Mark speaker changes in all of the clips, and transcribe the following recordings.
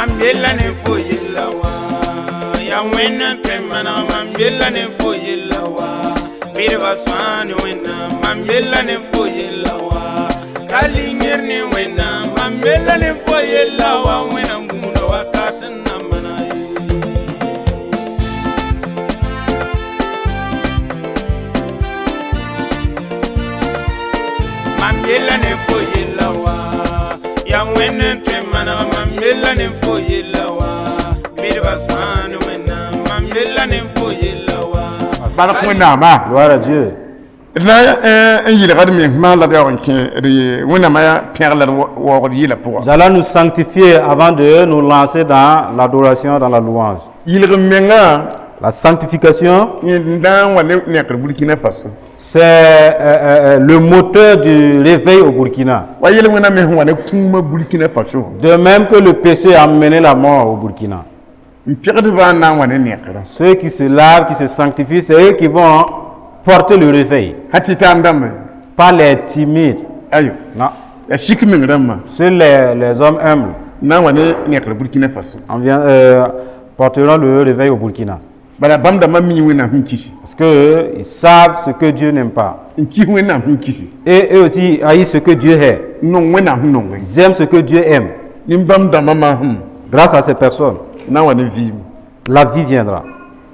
Speaker 1: Mambela ne foyela wa ya wena temana mambela ne foyela wa birba fani wena mambela ne foyela wa kalinger ne wena mambela ne foyela wa wena mundo wakata na manai mambela ne foyela wa ya wena temana mambela ne foyela wa birba fani wena mambela ne foyela wa
Speaker 2: Barakuna ma.
Speaker 3: Gloire à Dieu.
Speaker 2: Nous
Speaker 3: Nous allons nous sanctifier avant de nous lancer dans l'adoration, dans la louange. La sanctification, c'est le moteur du réveil au Burkina. De même que le péché a mené la mort au Burkina. Ceux qui se lavent, qui se sanctifient, c'est eux qui vont porter le réveil. Pas les timides. Non. C'est les hommes humbles. Porteront le réveil au Burkina. Parce qu'eux, ils savent ce que Dieu n'aime pas. Et eux aussi haïssent ce que Dieu hait. Ils aiment ce que Dieu aime. Grâce à ces personnes, la vie viendra.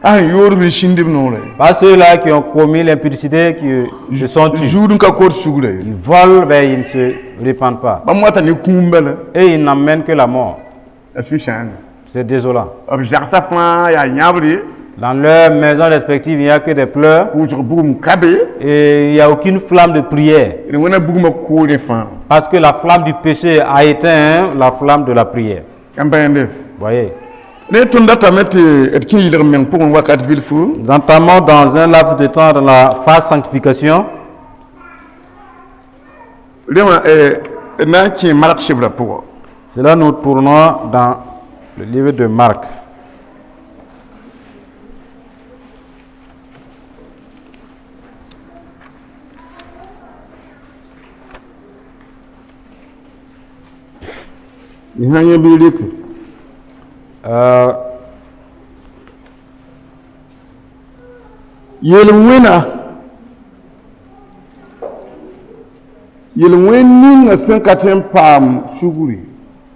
Speaker 3: Pas ceux-là qui ont commis l'impudicité, qui se sont tués. Ils volent, mais ils ne se répandent pas. Et ils n'emmènent que la mort. C'est désolant. Dans leurs maisons respectives, il n'y a que des pleurs. Et il n'y a aucune flamme de prière. Parce que la flamme du péché a éteint la flamme de la prière. Voyez. Nous entamons dans un laps de temps dans la phase sanctification. Cela nous tournons dans le livre de Marc.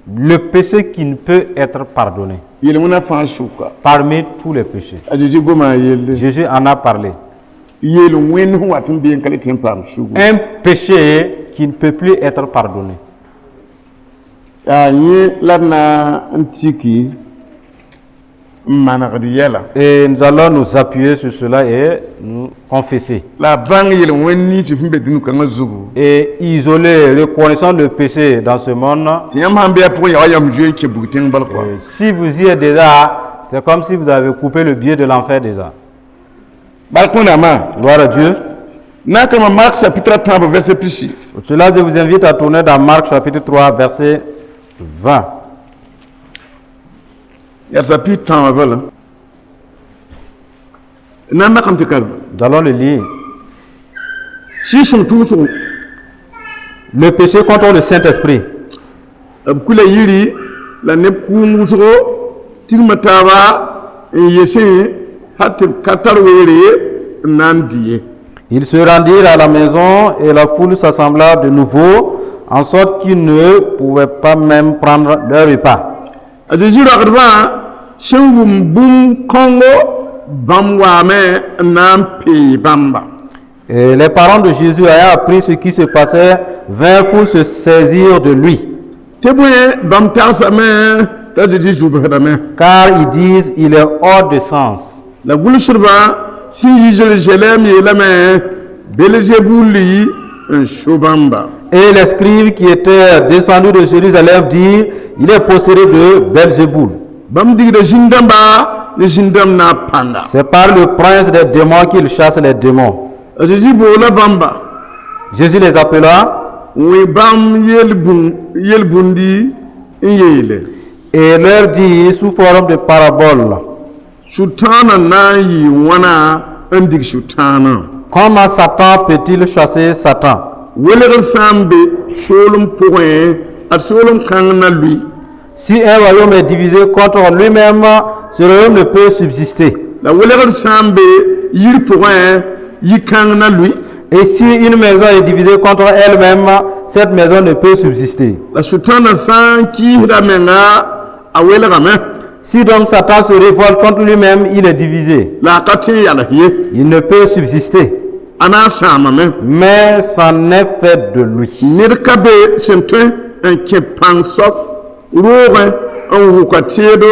Speaker 3: Le péché qui ne peut être pardonné. Parmi tous les péchés. Jésus en a parlé. Un péché qui ne peut plus être pardonné. Et nous allons nous appuyer sur cela et nous confesser. Et isoler, reconnaissant le péché dans ce monde. Si vous y êtes déjà, c'est comme si vous avez coupé le biais de l'enfer déjà. Gloire à Dieu. Pour cela, je vous invite à tourner dans Marc chapitre 3, verset 20. Nous allons le lire. Le péché contre le Saint-Esprit. Ils se rendirent à la maison et la foule s'assembla de nouveau, en sorte qu'ils ne pouvaient pas même prendre leur repas. Et les parents de Jésus ayant appris ce qui se passait, vinrent pour se saisir de lui. Car ils disent, il est hors de sens. Et les scribes qui étaient descendus de Jérusalem dirent, il est possédé de Belzéboul. C'est par le prince des démons qu'il chasse les démons. Jésus les appela et leur dit sous forme de parabole, comment Satan peut-il chasser Satan? Si un royaume est divisé contre lui-même, ce royaume ne peut subsister.
Speaker 2: La welegar sambe yir point yikang na lui.
Speaker 3: Et si une maison est divisée contre elle-même, cette maison ne peut subsister.
Speaker 2: La sultana san ki hidamenga awelaga me.
Speaker 3: Si donc Satan se révolte contre lui-même, il est divisé.
Speaker 2: La kati yala hiye.
Speaker 3: Il ne peut subsister.
Speaker 2: Ana sama me.
Speaker 3: Mais c'en est fait de lui.
Speaker 2: Nirkabe sentun en kepansok roure en wukatedo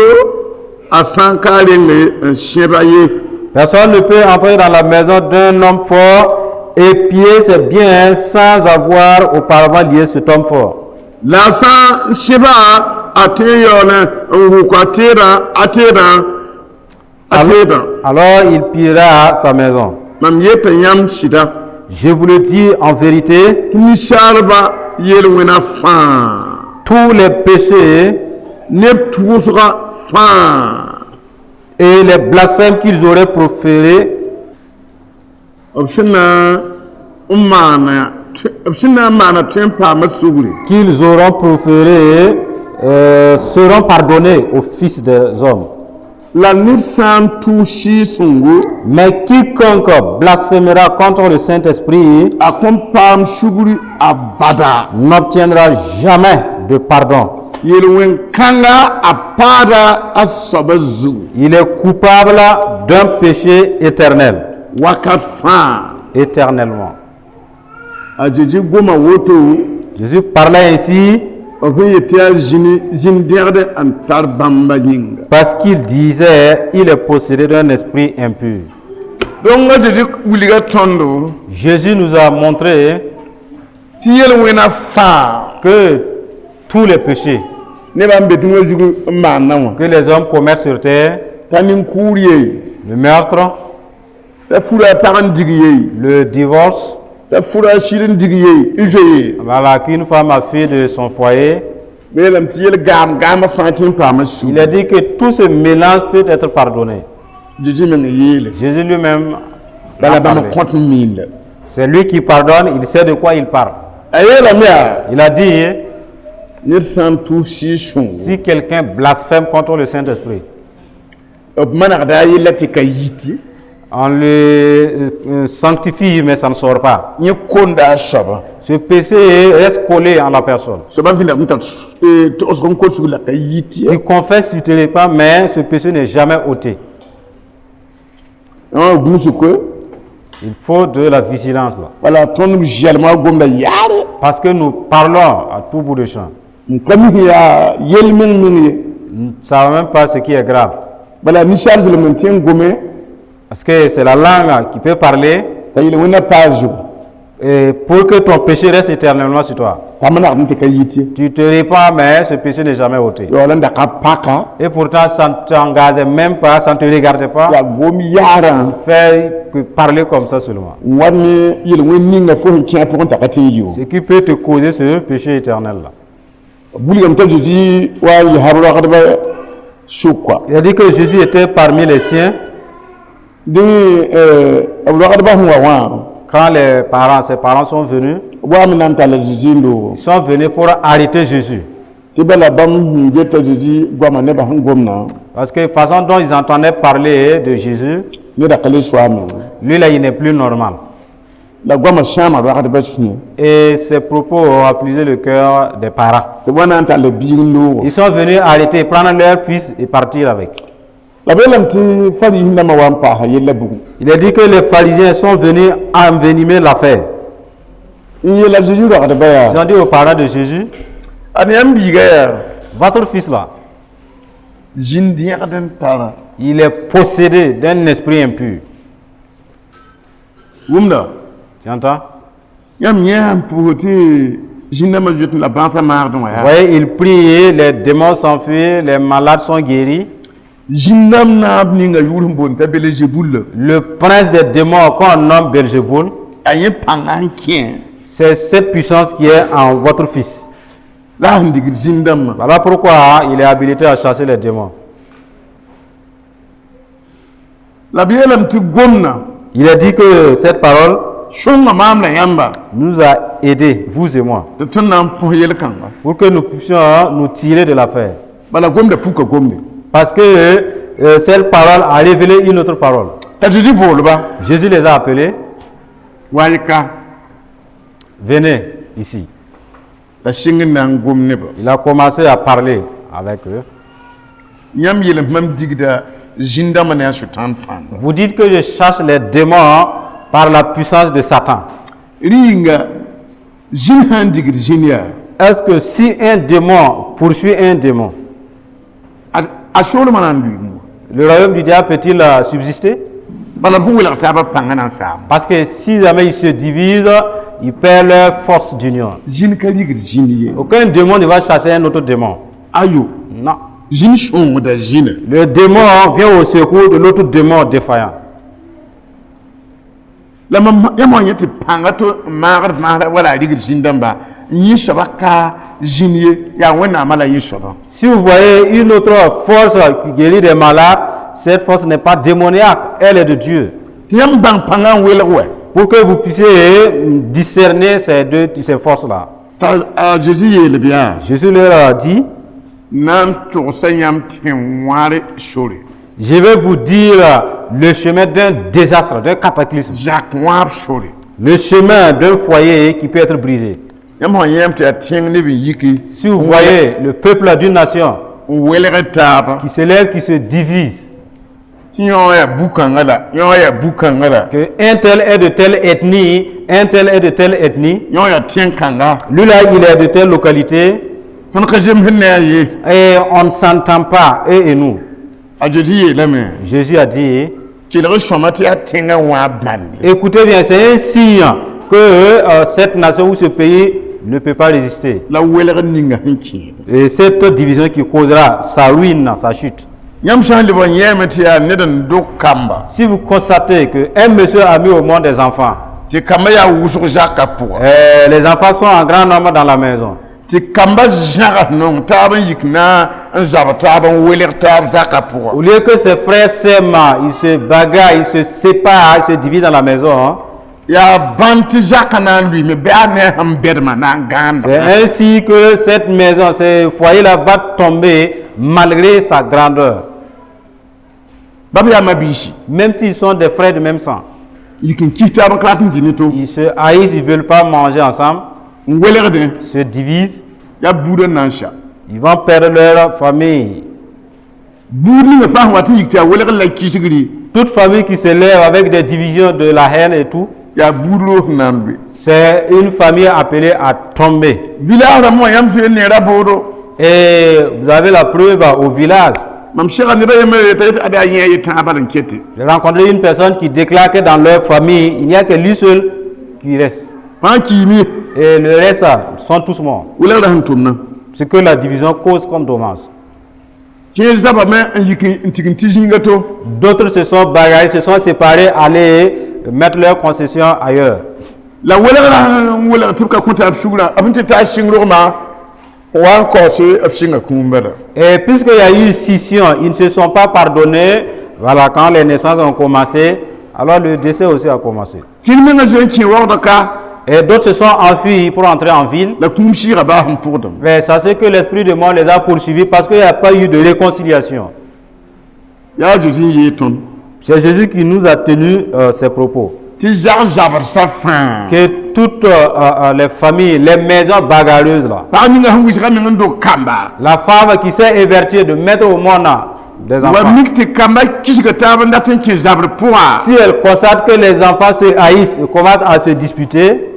Speaker 2: asankarenge en chieraye.
Speaker 3: Personne ne peut entrer dans la maison d'un homme fort et piller ses biens sans avoir auparavant lié cet homme fort.
Speaker 2: La san shiba ateyona wukatera atera.
Speaker 3: Alors il pillera sa maison.
Speaker 2: Mam yeta yam shida.
Speaker 3: Je vous le dis en vérité,
Speaker 2: Nisharba yelwena fa.
Speaker 3: tous les péchés
Speaker 2: Neptusra fa.
Speaker 3: et les blasphèmes qu'ils auraient proférés
Speaker 2: Opshina mana tempa masugri.
Speaker 3: qu'ils auront proférés seront pardonnés aux fils des hommes.
Speaker 2: La nisan tushi sungu
Speaker 3: Mais quiconque blasphémera contre le Saint-Esprit
Speaker 2: akompam shuguri abada.
Speaker 3: n'obtiendra jamais de pardon.
Speaker 2: Yelwen kanga apada asabazu.
Speaker 3: Il est coupable d'un péché éternel,
Speaker 2: Wakat fa.
Speaker 3: éternellement.
Speaker 2: Ajeji goma woto.
Speaker 3: Jésus parlait ainsi parce qu'il disait il est possédé d'un esprit impur. Jésus nous a montré que tous les péchés que les hommes commettent sur terre, le meurtre, le divorce, voilà, qu'une femme a fait de son foyer, il a dit que tout ce mélange peut être pardonné. Jésus lui-même a parlé. C'est lui qui pardonne, il sait de quoi il parle. Il a dit, si quelqu'un blasphème contre le Saint-Esprit, on le sanctifie, mais ça ne sort pas. Ce péché reste collé en la personne. Tu confesses, tu ne te répands, mais ce péché n'est jamais ôté. Il faut de la vigilance là. Parce que nous parlons à tout bout de champ. Nous ne savons même pas ce qui est grave. Parce que c'est la langue qui peut parler. Et pour que ton péché reste éternellement sur toi. Tu te répands, mais ce péché n'est jamais ôté. Et pourtant, ça ne t'engage même pas, ça ne te regarde pas. Fais que parler comme ça seulement. Ce qui peut te causer ce péché éternel là. Il a dit que Jésus était parmi les siens. Quand ses parents sont venus, ils sont venus pour arrêter Jésus. Parce que la façon dont ils entendaient parler de Jésus, lui là, il n'est plus normal. Et ses propos ont affligé le cœur des parents. Ils sont venus arrêter, prendre leur fils et partir avec. Il a dit que les pharisiens sont venus envenimer l'affaire. Ils ont dit aux parents de Jésus, votre fils là, il est possédé d'un esprit impur. Tu entends? Vous voyez, il prie, les démons s'enfuient, les malades sont guéris. Le prince des démons qu'on nomme Belzéboul, c'est cette puissance qui est en votre fils. Voilà pourquoi il est habilité à chasser les démons. Il a dit que cette parole nous a aidés, vous et moi, pour que nous puissions nous tirer de l'affaire. Parce que cette parole a révélé une autre parole. Jésus les a appelés. Venez ici. Il a commencé à parler avec eux. Vous dites que je chasse les démons par la puissance de Satan. Est-ce que si un démon poursuit un démon, le royaume du diable peut-il subsister? Parce que si jamais ils se divisent, ils perdent leur force d'union. Aucun démon ne va chasser un autre démon. Non. Le démon vient au secours de l'autre démon défaillant. Si vous voyez une autre force qui guérit des malades, cette force n'est pas démoniaque, elle est de Dieu. Pour que vous puissiez discerner ces forces-là. Jésus leur a dit, je vais vous dire le chemin d'un désastre, d'un cataclysme. Le chemin d'un foyer qui peut être brisé. Si vous voyez le peuple d'une nation qui se lève, qui se divise, que un tel est de telle ethnie, un tel est de telle ethnie, lui là il est de telle localité, et on ne s'entend pas, eux et nous. Jésus a dit, écoutez bien, c'est un signe que cette nation ou ce pays ne peut pas résister. Et cette division qui causera sa ruine, sa chute. Si vous constatez qu'un monsieur a mis au monde des enfants, les enfants sont en grand nombre dans la maison. Au lieu que ses frères s'aiment, ils se bagarrent, ils se séparent, ils se divisent dans la maison. C'est ainsi que cette maison, ce foyer-là va tomber malgré sa grandeur. Même s'ils sont des frères de même sang. Ils se haïssent, ils ne veulent pas manger ensemble. Se divisent. Ils vont perdre leur famille. Toute famille qui se lève avec des divisions de la haine et tout, c'est une famille appelée à tomber. Et vous avez la preuve au village. J'ai rencontré une personne qui déclare que dans leur famille, il n'y a que lui seul qui reste. Et le reste sont tous morts. Ce que la division cause comme dommage. D'autres se sont bagarrés, se sont séparés, aller mettre leur concession ailleurs. Et puisqu'il y a eu scission, ils ne se sont pas pardonnés. Voilà, quand les naissances ont commencé, alors le décès aussi a commencé. Et d'autres se sont enfuis pour entrer en ville. Mais ça c'est que l'esprit de mort les a poursuivis parce qu'il n'y a pas eu de réconciliation. C'est Jésus qui nous a tenu ces propos. Que toutes les familles, les maisons bagarreuses là, la femme qui s'est évertuée de mettre au monde des enfants, si elle constate que les enfants se haïssent et commencent à se disputer,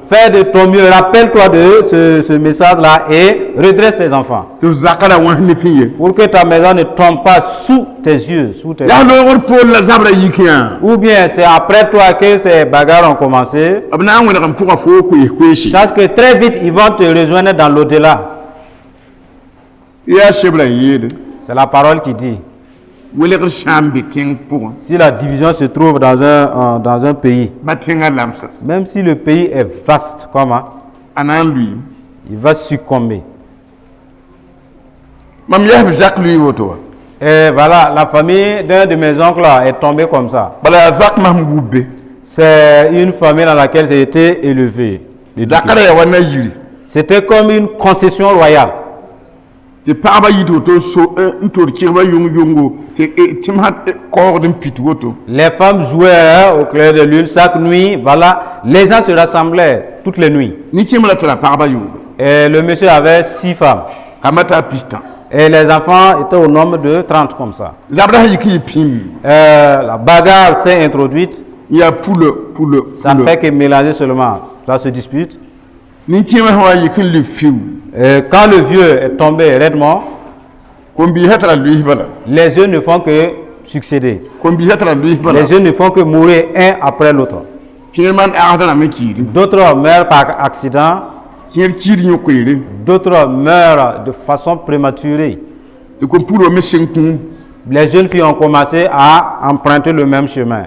Speaker 3: fais de ton mieux, rappelle-toi de ce message-là et redresse tes enfants. Pour que ta maison ne tombe pas sous tes yeux, sous tes Ou bien c'est après toi que ces bagarres ont commencé. Sache que très vite ils vont te rejoindre dans l'au-delà. C'est la parole qui dit. Si la division se trouve dans un pays, même si le pays est vaste, comment il va succomber. Et voilà, la famille d'un de mes oncles est tombée comme ça. C'est une famille dans laquelle j'ai été élevé. C'était comme une concession royale.
Speaker 2: te paaba yito to so ntor kirba yongo te timhat cordon pitwoto.
Speaker 3: Les femmes jouaient au clair de lune chaque nuit. Voilà, les gens se rassemblaient toutes les nuits.
Speaker 2: Ni timla tala paaba yo.
Speaker 3: Et le monsieur avait 6 femmes.
Speaker 2: Kamata pistan.
Speaker 3: Et les enfants étaient au nombre de 30 comme ça.
Speaker 2: Zabra yiki pim.
Speaker 3: La bagarre s'est introduite.
Speaker 2: Il y a poule.
Speaker 3: Ça ne fait que mélanger seulement. Ça se dispute.
Speaker 2: Ni timla hawa yiki le fiu.
Speaker 3: Quand le vieux est tombé raidement, les yeux ne font que succéder. Les yeux ne font que mourir un après l'autre. D'autres meurent par accident. D'autres meurent de façon prématurée. Les jeunes filles ont commencé à emprunter le même chemin.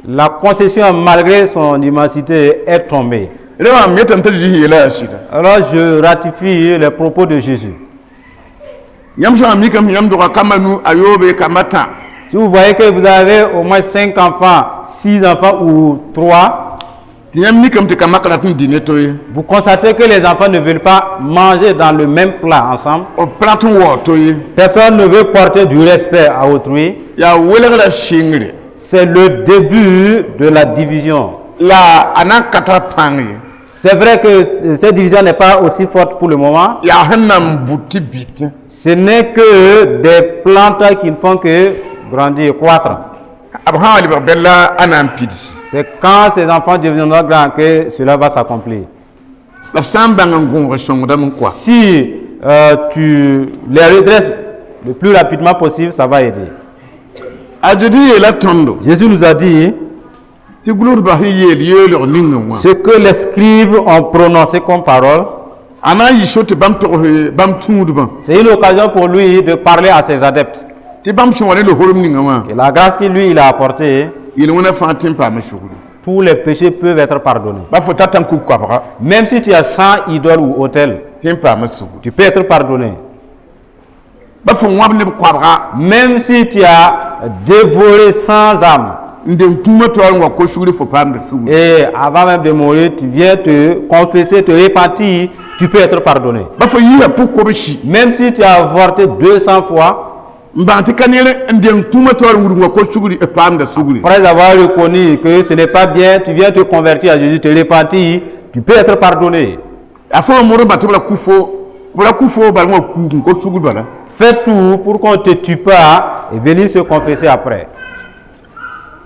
Speaker 3: La concession, malgré son immensité, est tombée. Alors je ratifie les propos de Jésus. Si vous voyez que vous avez au moins 5 enfants, 6 enfants ou 3, vous constatez que les enfants ne veulent pas manger dans le même plat ensemble. Personne ne veut porter du respect à autrui. C'est le début de la division. C'est vrai que cette division n'est pas aussi forte pour le moment. Ce n'est que des plantes qui ne font que grandir et croître. C'est quand ces enfants deviendront grands que cela va s'accomplir. Si tu les redresses le plus rapidement possible, ça va aider. Jésus nous a dit ce que les scribes ont prononcé comme parole. C'est une occasion pour lui de parler à ses adeptes. Et la grâce qu'il lui a apportée, tous les péchés peuvent être pardonnés. Même si tu as 100 idoles ou autels, tu peux être pardonné. Même si tu as dévoré 100 âmes, et avant même de mourir, tu viens te confesser, te repentir, tu peux être pardonné. Même si tu as avorté 200 fois, après avoir reconnu que ce n'est pas bien, tu viens te convertir à Jésus, te repentir, tu peux être pardonné. Fais tout pour qu'on ne te tue pas et venir se confesser après.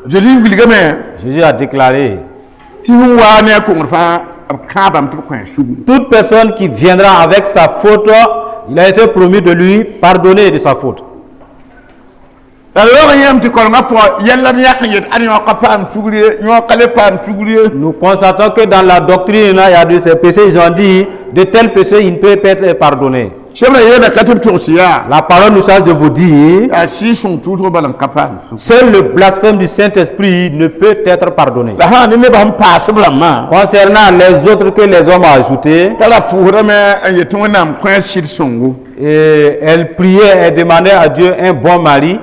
Speaker 3: Jésus a déclaré, toute personne qui viendra avec sa faute, il a été promis de lui pardonner de sa faute. Nous constatons que dans la doctrine, il y a de ces péchés, ils ont dit, de tels péchés, ils ne peuvent pas être pardonnés. La parole nous charge de vous dire, seul le blasphème du Saint-Esprit ne peut être pardonné. Concernant les autres que les hommes ont ajoutés, et elle priait et demandait à Dieu un bon mari.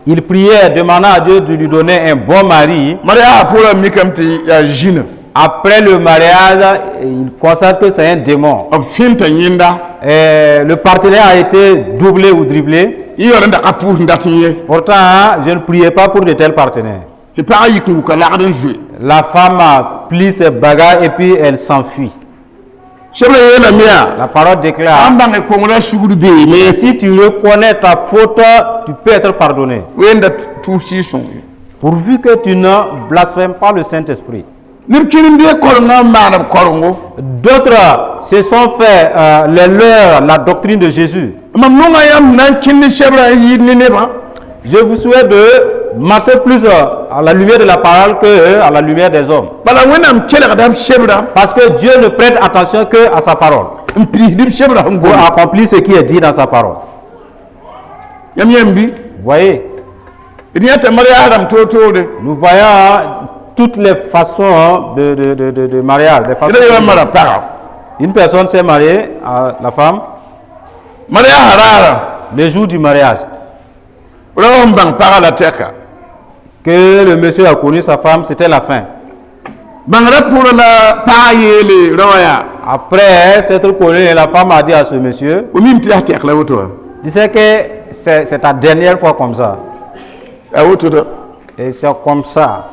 Speaker 3: Il priait et demandait à Dieu de lui donner un bon mari. Après le mariage, il constate que c'est un démon. Et le partenaire a été doublé ou dribblé. Pourtant, je ne priais pas pour de tels partenaires. La femme plie ses bagages et puis elle s'enfuit. La parole déclare, si tu reconnais ta faute, tu peux être pardonné. Pourvu que tu ne blasphèmes pas le Saint-Esprit. D'autres se sont fait les leurs, la doctrine de Jésus. Je vous souhaite de marcher plus à la lumière de la parole que à la lumière des hommes. Parce que Dieu ne prête attention que à sa parole pour accomplir ce qui est dit dans sa parole. Vous voyez, nous voyons toutes les façons de mariage. Une personne s'est mariée à la femme le jour du mariage. Que le monsieur a connu sa femme, c'était la fin. Après s'être connu, la femme a dit à ce monsieur, tu sais que c'est ta dernière fois comme ça. Et c'est comme ça.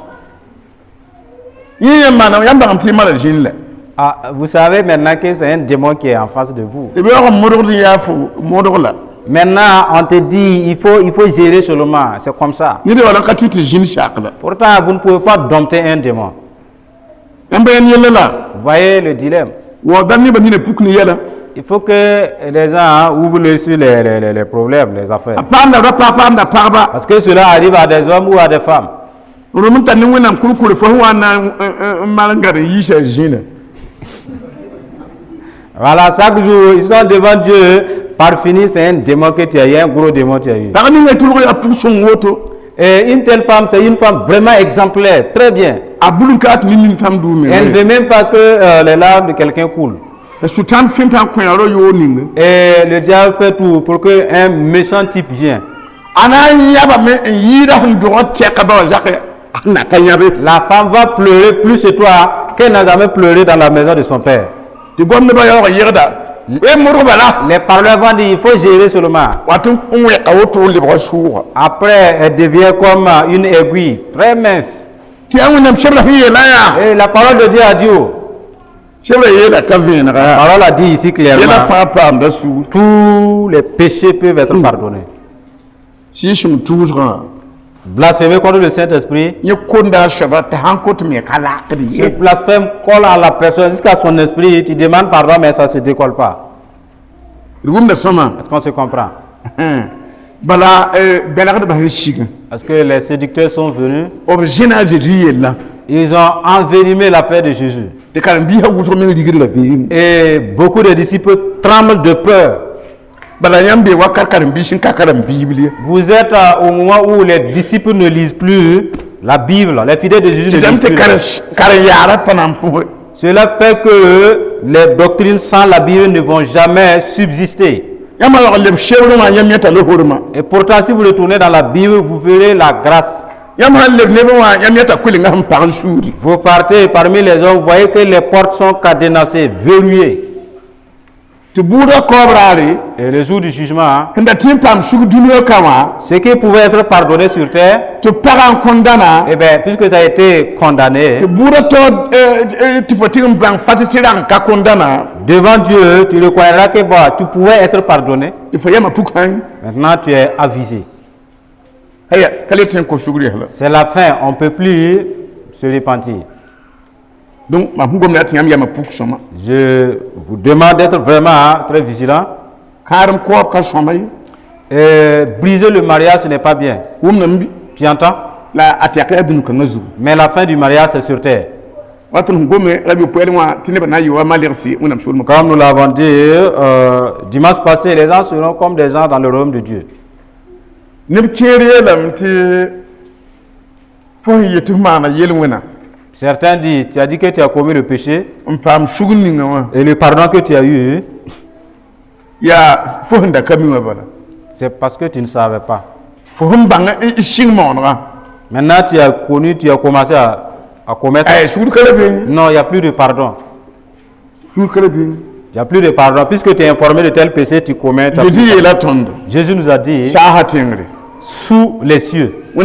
Speaker 3: Ah, vous savez maintenant que c'est un démon qui est en face de vous. Maintenant, on te dit, il faut gérer seulement. C'est comme ça. Pourtant, vous ne pouvez pas dompter un démon. Vous voyez le dilemme. Il faut que les gens ouvrent sur les problèmes, les affaires. Parce que cela arrive à des hommes ou à des femmes. Voilà, chaque jour, ils sont devant Dieu. Par finir, c'est un démon que tu as eu, un gros démon que tu as eu. Et une telle femme, c'est une femme vraiment exemplaire, très bien. Elle ne veut même pas que les larmes de quelqu'un coulent. Et le diable fait tout pour qu'un méchant type vienne. La femme va pleurer plus chez toi qu'elle n'a jamais pleuré dans la maison de son père. Les parleurs vont dire il faut gérer seulement. Après, elle devient comme une aiguille très mince. Et la parole de Dieu a dit, la parole a dit ici clairement, tous les péchés peuvent être pardonnés. Blasphémer contre le Saint-Esprit, ce blasphème colle à la personne jusqu'à son esprit, tu demandes pardon mais ça ne se décolle pas. Est-ce qu'on se comprend? Parce que les séducteurs sont venus, ils ont envenimé l'affaire de Jésus. Et beaucoup de disciples tremblent de peur. Vous êtes au moment où les disciples ne lisent plus la Bible, les fidèles de Jésus ne lisent plus. Cela fait que les doctrines sans la Bible ne vont jamais subsister. Et pourtant, si vous retournez dans la Bible, vous verrez la grâce. Vous partez parmi les hommes, vous voyez que les portes sont cadenassées, verrouillées. Et le jour du jugement, ce qui pouvait être pardonné sur terre, eh bien, puisque ça a été condamné, devant Dieu, tu reconnaîtras que tu pouvais être pardonné. Maintenant, tu es avisé. C'est la fin, on ne peut plus se repentir.
Speaker 2: Donc,
Speaker 3: je vous demande d'être vraiment très vigilant. Briser le mariage, ce n'est pas bien. Tu entends? Mais la fin du mariage, c'est sur terre. Comme nous l'avons dit, dimanche passé, les gens seront comme des gens dans le royaume de Dieu. Certains disent, tu as dit que tu as commis le péché et le pardon que tu as eu, c'est parce que tu ne savais pas. Maintenant tu as connu, tu as commencé à commettre. Non, il n'y a plus de pardon. Il n'y a plus de pardon. Puisque tu es informé de tel péché, tu commets. Jésus nous a dit, sous les cieux, dans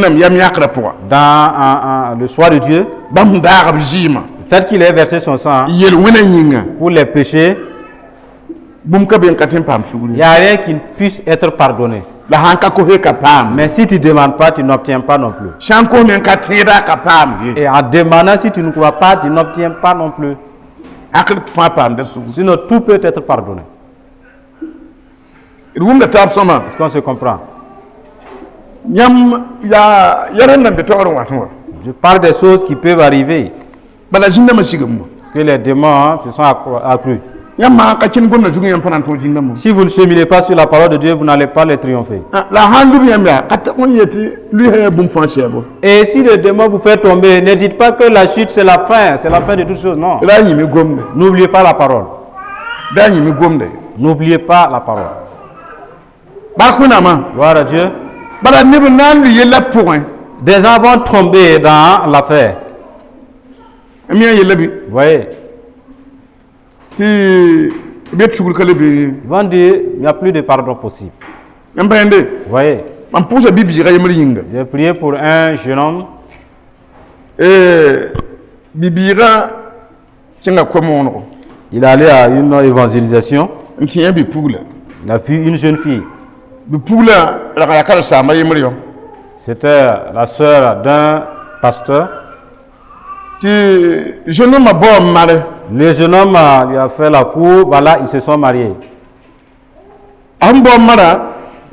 Speaker 3: le soir de Dieu, fait qu'il ait versé son sang pour les péchés, il n'y a rien qui ne puisse être pardonné. Mais si tu ne demandes pas, tu n'obtiens pas non plus. Et en demandant, si tu ne crois pas, tu n'obtiens pas non plus. Sinon, tout peut être pardonné. Est-ce qu'on se comprend? Je parle des choses qui peuvent arriver. Parce que les démons se sont accrus. Si vous ne cheminez pas sur la parole de Dieu, vous n'allez pas les triompher. Et si le démon vous fait tomber, ne dites pas que la chute c'est la fin de toutes choses, non. N'oubliez pas la parole. N'oubliez pas la parole. Gloire à Dieu. Des gens vont tomber dans l'affaire.
Speaker 2: Vous
Speaker 3: voyez,
Speaker 2: ils
Speaker 3: vont dire il n'y a plus de pardon possible. Vous voyez, j'ai prié pour un jeune homme. Il est allé à une évangélisation. Il a vu une jeune fille. C'était la sœur d'un pasteur. Le jeune homme lui a fait la cour. Voilà, ils se sont mariés.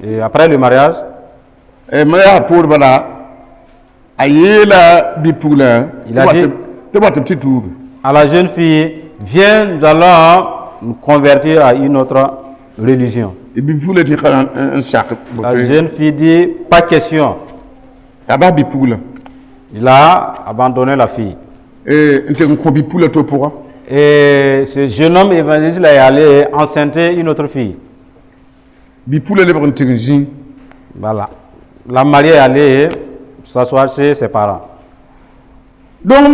Speaker 3: Et après le mariage, il a dit à la jeune fille, viens, nous allons nous convertir à une autre religion. La jeune fille dit, pas question. Il a abandonné la fille. Et ce jeune homme évangéliste est allé enceinter une autre fille. Voilà. La mariée est allée s'asseoir chez ses parents.
Speaker 2: Donc,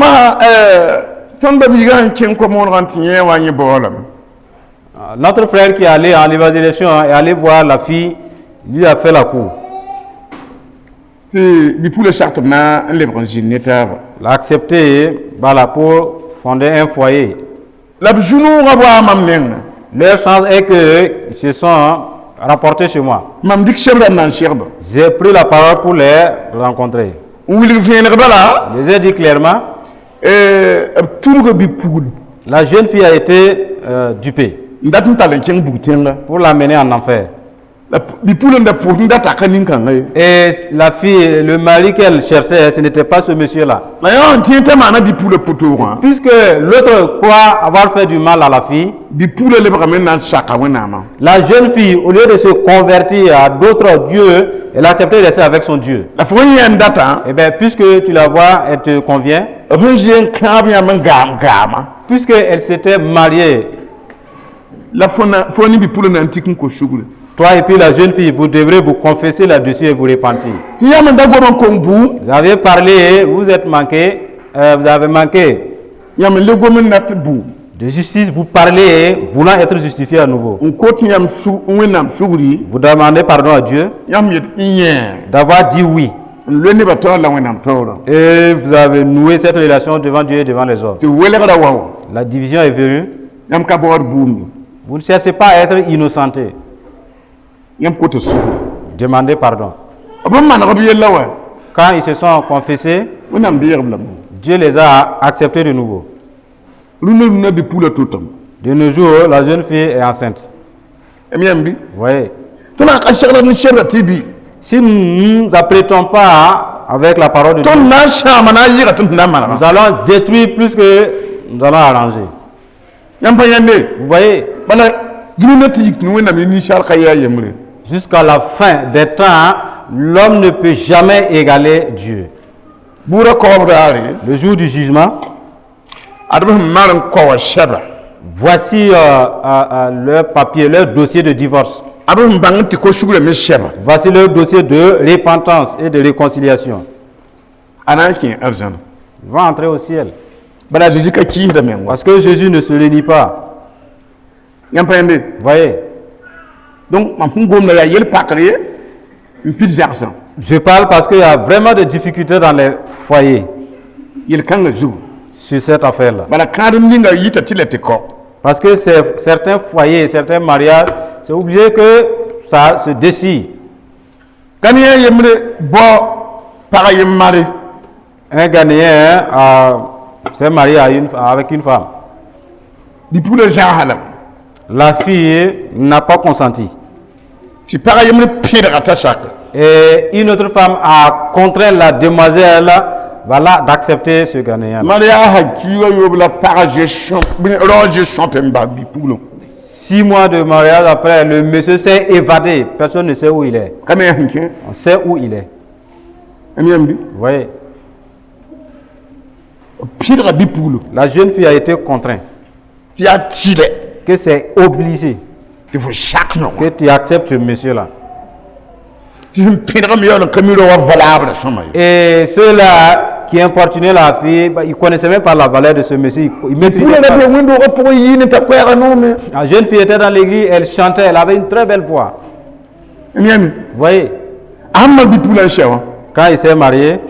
Speaker 3: notre frère qui est allé en évangélisation est allé voir la fille, lui a fait la cour. Il a accepté voilà, pour fonder un foyer. Leur chance est qu'ils se sont rapportés chez moi. J'ai pris la parole pour les rencontrer. Je les ai dit clairement. La jeune fille a été dupée pour l'amener en enfer. Et la fille, le mari qu'elle cherchait, ce n'était pas ce monsieur-là. Puisque l'autre croit avoir fait du mal à la fille, la jeune fille, au lieu de se convertir à d'autres dieux, elle a accepté de rester avec son Dieu. Et bien, puisque tu la vois, elle te convient. Puisqu'elle s'était mariée, toi et puis la jeune fille, vous devrez vous confesser là-dessus et vous repentir. Vous avez parlé, vous êtes manqué, vous avez manqué de justice, vous parlez, voulant être justifié à nouveau. Vous demandez pardon à Dieu d'avoir dit oui. Et vous avez noué cette relation devant Dieu et devant les autres. La division est venue. Vous ne cherchez pas à être innocenté. Demandez pardon. Quand ils se sont confessés, Dieu les a acceptés de nouveau. De nos jours, la jeune fille est enceinte. Oui. Si nous ne n'apprêtons pas avec la parole de Dieu, nous allons détruire plus que nous allons arranger. Vous voyez? Jusqu'à la fin des temps, l'homme ne peut jamais égaler Dieu. Le jour du jugement, voici leur papier, leur dossier de divorce. Voici leur dossier de repentance et de réconciliation. Ils vont entrer au ciel. Parce que Jésus ne se renie pas. Vous voyez?
Speaker 2: Donc,
Speaker 3: je parle parce qu'il y a vraiment des difficultés dans les foyers sur cette affaire-là. Parce que certains foyers, certains mariages, c'est obligé que ça se décide. Un Ghanéen s'est marié avec une femme. La fille n'a pas consenti. Et une autre femme a contraint la demoiselle voilà, d'accepter ce Ghanéen. 6 mois de mariage après, le monsieur s'est évadé. Personne ne sait où il est. On sait où il est. Vous voyez? La jeune fille a été contrainte. Que c'est obligé que tu acceptes ce monsieur-là. Et ceux-là qui importunait la fille, il ne connaissait même pas la valeur de ce monsieur. Il maîtrisait pas. La jeune fille était dans l'église, elle chantait, elle avait une très belle voix. Vous voyez, quand il s'est marié,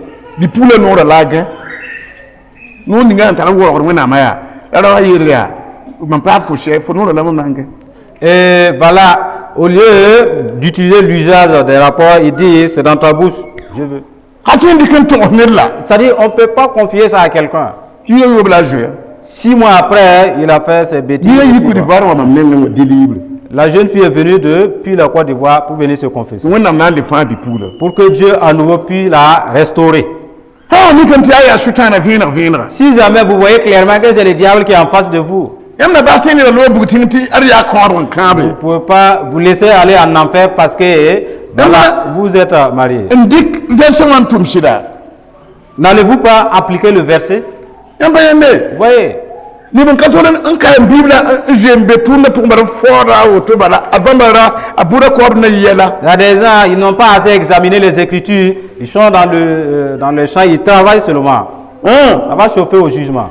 Speaker 3: et voilà, au lieu d'utiliser l'usage des rapports, il dit c'est dans ta bouche, je veux. C'est-à-dire, on ne peut pas confier ça à quelqu'un. 6 mois après, il a fait ses bêtises. La jeune fille est venue depuis la Côte d'Ivoire pour venir se confesser. Pour que Dieu à nouveau puisse la restaurer. Si jamais vous voyez clairement que c'est le diable qui est en face de vous, vous ne pouvez pas vous laisser aller en enfer parce que voilà, vous êtes marié. N'allez-vous pas appliquer le verset? Vous voyez, il y a des gens, ils n'ont pas assez examiné les Écritures, ils sont dans le champ, ils travaillent seulement. Ça va chauffer au jugement.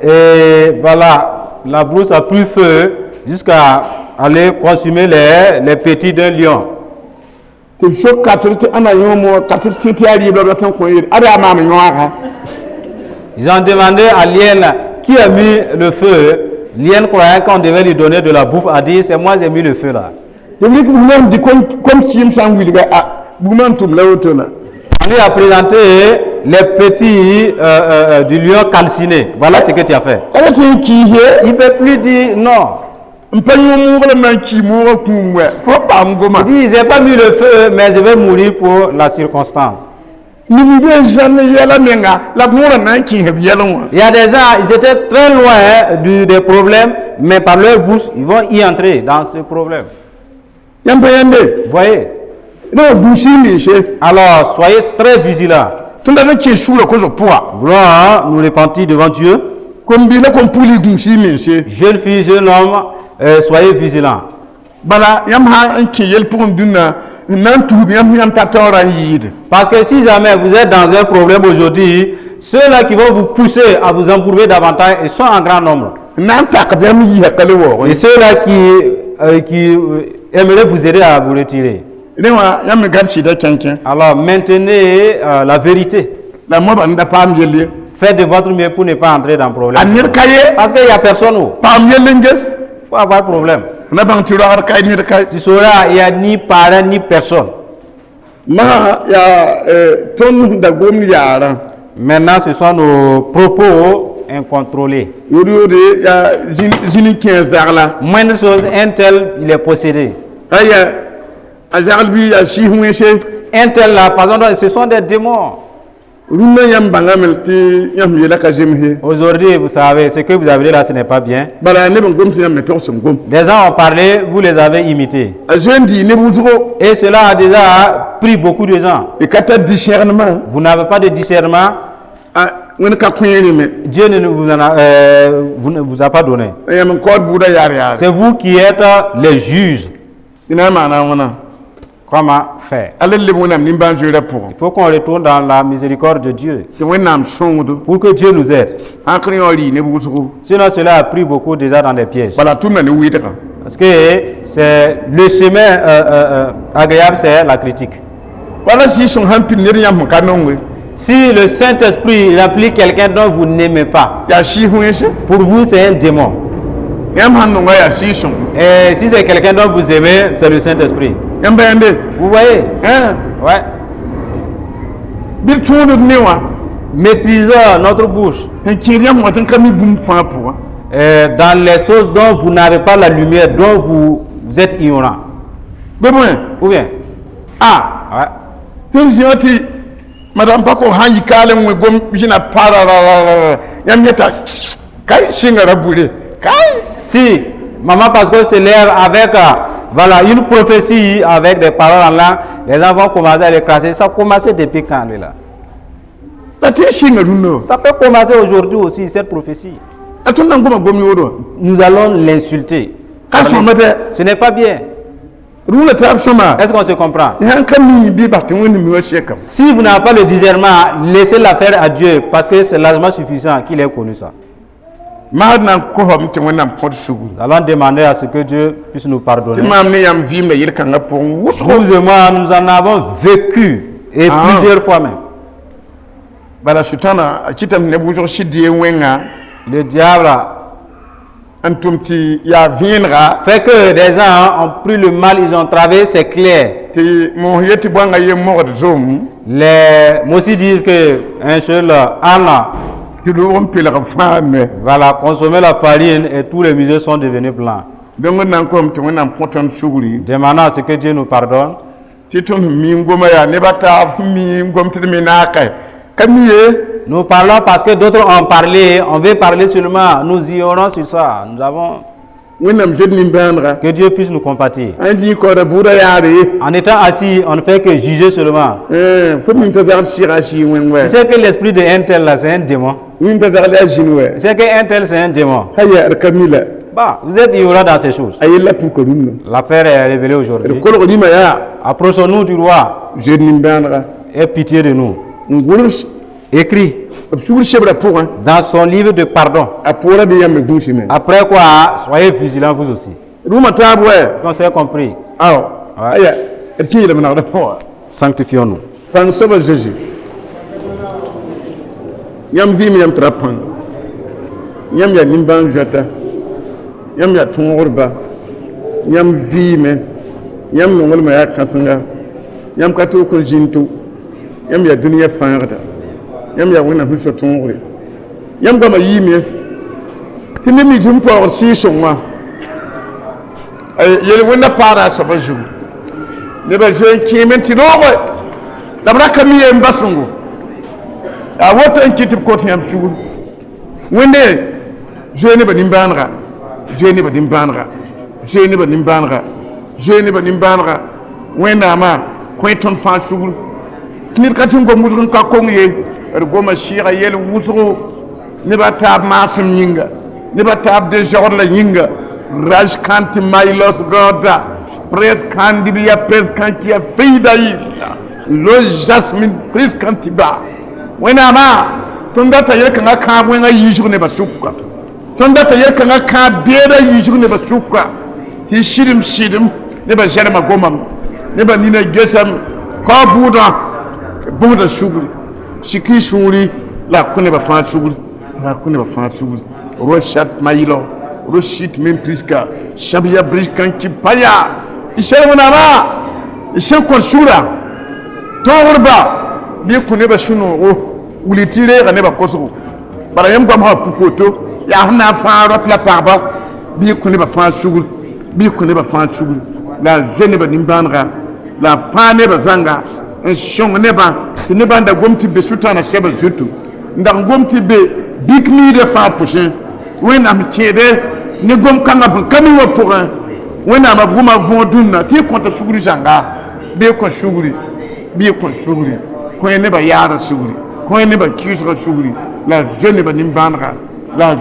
Speaker 3: Et voilà, la brousse a pris feu jusqu'à aller consumer les petits d'un lion. Ils ont demandé à l'hyène qui a mis le feu. L'hyène croyant qu'on devait lui donner de la bouffe a dit c'est moi qui ai mis le feu là. On lui a présenté les petits du lion calciné. Voilà ce que tu as fait. Il ne peut plus dire non. Il dit j'ai pas mis le feu mais je vais mourir pour la circonstance. Il y a des gens, ils étaient très loin des problèmes, mais par leur bouche, ils vont y entrer dans ce problème. Vous voyez? Alors, soyez très vigilants. Gloire, nous repentir devant Dieu. Jeune fille, jeune homme, soyez vigilants. Parce que si jamais vous êtes dans un problème aujourd'hui, ceux-là qui vont vous pousser à vous embourber davantage, ils sont en grand nombre. Et ceux-là qui aimeraient vous aider à vous retirer. Alors maintenez la vérité. Faites de votre mieux pour ne pas entrer dans le problème. Parce qu'il n'y a personne où. Il faut avoir problème. Tu sauras, il n'y a ni parent ni personne. Maintenant, ce sont nos propos incontrôlés. Moindre chose, un tel, il est possédé. Un tel, la façon dont ce sont des démons. Aujourd'hui, vous savez, ce que vous avez dit là, ce n'est pas bien. Des gens ont parlé, vous les avez imités. Et cela a déjà pris beaucoup de gens. Vous n'avez pas de discernement. Dieu ne vous a pas donné. C'est vous qui êtes les juges. Comment faire? Il faut qu'on retourne dans la miséricorde de Dieu pour que Dieu nous aide. Sinon, cela a pris beaucoup déjà dans les pièges. Parce que c'est le chemin agréable, c'est la critique. Si le Saint-Esprit applique quelqu'un dont vous n'aimez pas, pour vous c'est un démon. Et si c'est quelqu'un dont vous aimez, c'est le Saint-Esprit. Vous voyez? Ouais. Maîtrisons notre bouche. Dans les choses dont vous n'avez pas la lumière, dont vous êtes ignorant. Ou bien? Ouais.
Speaker 2: Madame Paco Hanyi Kalem Gom Jina Para
Speaker 3: Si maman Pascal se lève avec voilà une prophétie avec des paroles en langue, les gens vont commencer à les classer. Ça a commencé depuis quand là? Ça peut commencer aujourd'hui aussi cette prophétie. Nous allons l'insulter. Ce n'est pas bien. Est-ce qu'on se comprend? Si vous n'avez pas le discernement, laissez l'affaire à Dieu parce que c'est largement suffisant qu'il ait connu ça. Nous allons demander à ce que Dieu puisse nous pardonner. Vous et moi, nous en avons vécu et plusieurs fois même. Le diable fait que des gens ont pris le mal, ils ont travaillé, c'est clair. Les Mossi disent que un seul âne voilà, consommer la farine et tous les musées sont devenus blancs. Demandons à ce que Dieu nous pardonne. Nous parlons parce que d'autres ont parlé, on veut parler seulement, nous ignorons sur ça. Nous avons que Dieu puisse nous compatir. En étant assis, on ne fait que juger seulement. Tu sais que l'esprit d'un tel là, c'est un démon. Tu sais qu'un tel c'est un démon. Bah, vous êtes ignorant dans ces choses. L'affaire est révélée aujourd'hui. Approchons-nous du roi. Aie pitié de nous. Écrit dans son livre de pardon. Après quoi, soyez vigilants vous aussi. Est-ce qu'on s'est compris? Sanctifions-nous.
Speaker 2: Yam ya wona hu sotongre yam gama yime tini mi jum po si sonwa ay yele wona para so ba jum ne ba je kimenti logo da braka mi en basungu a wota en kitib ko tiyam shugur wonde je ne ba nimbanra je ne ba nimbanra je ne ba nimbanra je ne ba nimbanra wenda ma ko ton fa shugur nit katin go muzun ka kongye goma shira yel wusru ne ba tab masum yinga ne ba tab de jorla yinga raj kanti mailos goda pres kandi biya pres kanti ya feidail lo jasmine pres kanti ba wena ma tonda ta yel kan ka wena yijru ne ba sukka tonda ta yel kan ka beda yijru ne ba sukka ti shirim ne ba jarma gomam ne ba nina gesam ka buda shuguri shiki shuri la kone ba fa shuguri roshat mayilo roshit min priska shabiya briskan kipaya ishe wana ma ishe ko shura to urba bi kune ba shuno o ulitire ga ne ba kosu bara yam ko ma pukoto ya hna fa rot la parba bi kune ba fa shuguri la jene ba nimbanra la fa ne ba zanga shong neba ti neba nda gomti be sutana sheba zutu nda gomti be big ni de fa prochain wena mi tiede ni gom kanga ban kami wa pour wena ma goma vonduna ti konta shuguri janga be ko shuguri ko neba yara shuguri ko neba kisra shuguri la jeune ba nimbanra ya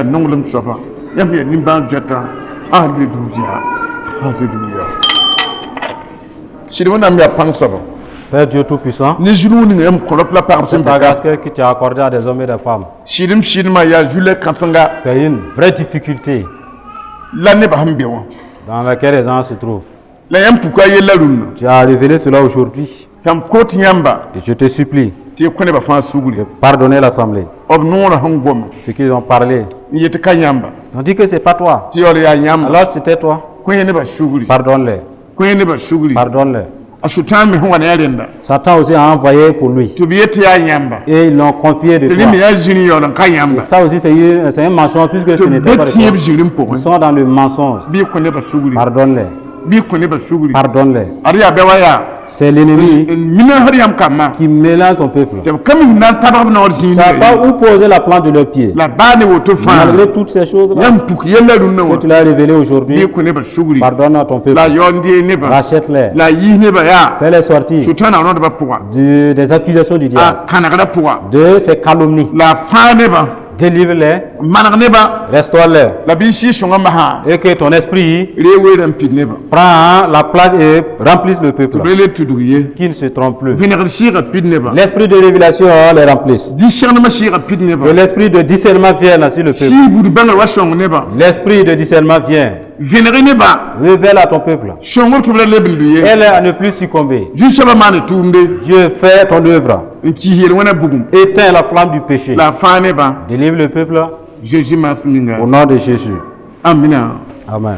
Speaker 2: nonglam sofa ya nimban jata alléluia.
Speaker 3: Père Dieu Tout-Puissant, ta grâce que tu as accordée à des hommes et des femmes, c'est une vraie difficulté dans laquelle les gens se trouvent. Tu as révélé cela aujourd'hui. Et je te supplie de pardonner l'Assemblée. Ce qu'ils ont parlé, ils ont dit que ce n'est pas toi. Alors c'était toi. Pardonne-les. Pardonne-le. Satan aussi a envoyé pour lui. Et ils l'ont confié de toi. Et ça aussi c'est un mensonge puisque ce n'était pas de toi. Ils sont dans le mensonge. Pardonne-les. Pardonne-les. C'est l'ennemi qui mélange son peuple. Ils ne savent pas où poser la plante de leurs pieds. Malgré toutes ces choses-là que tu l'as révélé aujourd'hui, pardonne à ton peuple. Rachète-les. Fais-les sortir des accusations du diable, de ces calomnies, Délivre-les. Restaure-les. Et que ton esprit prend la place et remplisse le peuple. Qu'il ne se trompe plus. L'esprit de révélation les remplisse. Et l'esprit de discernement vient sur le peuple. L'esprit de discernement vient. Révèle à ton peuple. Elle est à ne plus succomber. Dieu fait ton œuvre. Éteins la flamme du péché. Délivre le peuple. Au nom de Jésus.
Speaker 2: Amen.
Speaker 3: Amen.